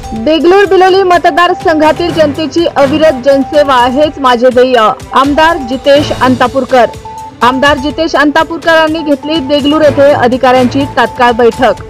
देगलूर बिलोली मतदारसंघातील जनतेची अविरत जनसेवा हेच माझे ध्येय। आमदार जितेश अंतापूरकर। आमदार जितेश अंतापूरकरांनी घेतली देगलूर येथे अधिकाऱ्यांची तात्काळ बैठक।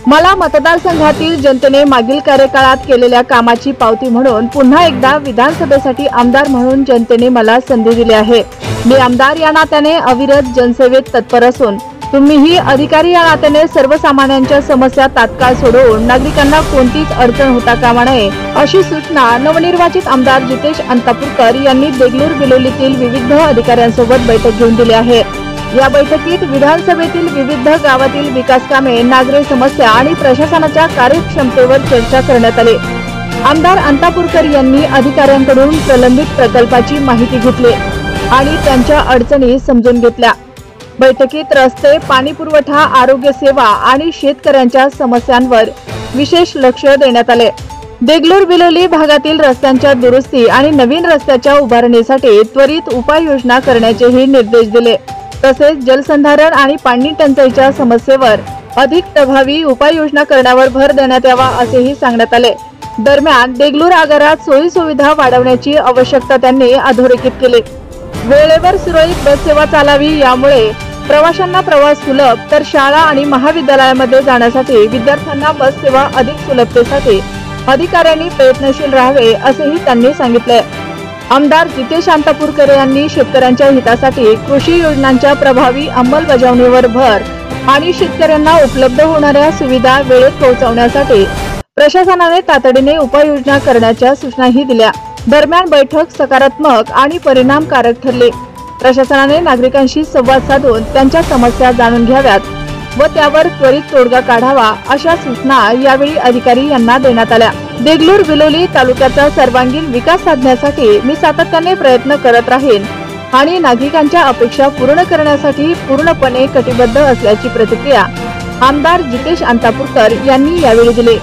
मला मतदारसंघातील जनतेने मागील कार्यकाळात केलेल्या कामाची पावती म्हणून पुन्हा एकदा विधानसभेसाठी आमदार म्हणून जनतेने मला संधी दिली आहे। मी आमदार या नात्याने अविरत जनसेवेत तत्पर असून तुम्हीही अधिकारी या नात्याने सर्वसामान्यांच्या समस्या तात्काळ सोडवून नागरिकांना कोणतीच अडचण होता कामा नये अशी सूचना नवनिर्वाचित आमदार जितेश अंतापूरकर यांनी देगलूर बिलोलीतील विविध अधिकाऱ्यांसोबत बैठक घेऊन दिली आहे। या बैठकीत विधानसभेतील विविध गावातील विकास कामे, नागरी समस्या आणि प्रशासनाच्या कार्यक्षमतेवर चर्चा करण्यात आली। आमदार अंतापूरकर यांनी अधिकाऱ्यांकडून प्रलंबित प्रकल्पाची माहिती घेतली आणि त्यांच्या अडचणी समजून घेतल्या। बैठकीत रस्ते, पाणी पुरवठा, आरोग्य सेवा आणि शेतकऱ्यांच्या समस्यांवर विशेष लक्ष देण्यात आले। देगलूर बिलोली भागातील रस्त्यांच्या दुरुस्ती आणि नवीन रस्त्याच्या उभारणीसाठी त्वरित उपाययोजना करण्याचेही निर्देश दिले। तसेच जलसंधारण आणि पाणी टंचाईच्या समस्येवर अधिक प्रभावी उपाययोजना करण्यावर भर देण्यात यावा असेही सांगण्यात आले। दरम्यान देगलूर आगारात सोयी सुविधा वाढवण्याची आवश्यकता त्यांनी अधोरेखित केली। वेळेवर सुरळीत बस सेवा चालावी, यामुळे प्रवाशांना प्रवास सुलभ, तर शाळा आणि महाविद्यालयामध्ये जाण्यासाठी विद्यार्थ्यांना बस सेवा अधिक सुलभतेसाठी अधिकाऱ्यांनी प्रयत्नशील राहावे असेही त्यांनी सांगितले। आमदार जितेश अंतापूरकर यांनी शेतकऱ्यांच्या हितासाठी कृषी योजनांच्या प्रभावी अंमलबजावणीवर भर आणि शेतकऱ्यांना उपलब्ध होणाऱ्या सुविधा वेळेत पोहोचवण्यासाठी प्रशासनाने तातडीने उपाययोजना करण्याच्या सूचनाही दिल्या। दरम्यान बैठक सकारात्मक आणि परिणामकारक ठरली। प्रशासनाने नागरिकांशी संवाद साधून त्यांच्या समस्या जाणून घ्याव्यात व त्यावर त्वरित तोडगा काढावा अशा सूचना यावेळी अधिकारी यांना देण्यात आल्या। देगलूर बिलोली तालुक्याचा सर्वांगीण विकास साधण्यासाठी मी सातत्याने प्रयत्न करत राहीन आणि नागरिकांच्या अपेक्षा पूर्ण करण्यासाठी पूर्णपणे कटिबद्ध असल्याची प्रतिक्रिया आमदार जितेश अंतापूरकर यांनी यावेळी दिली।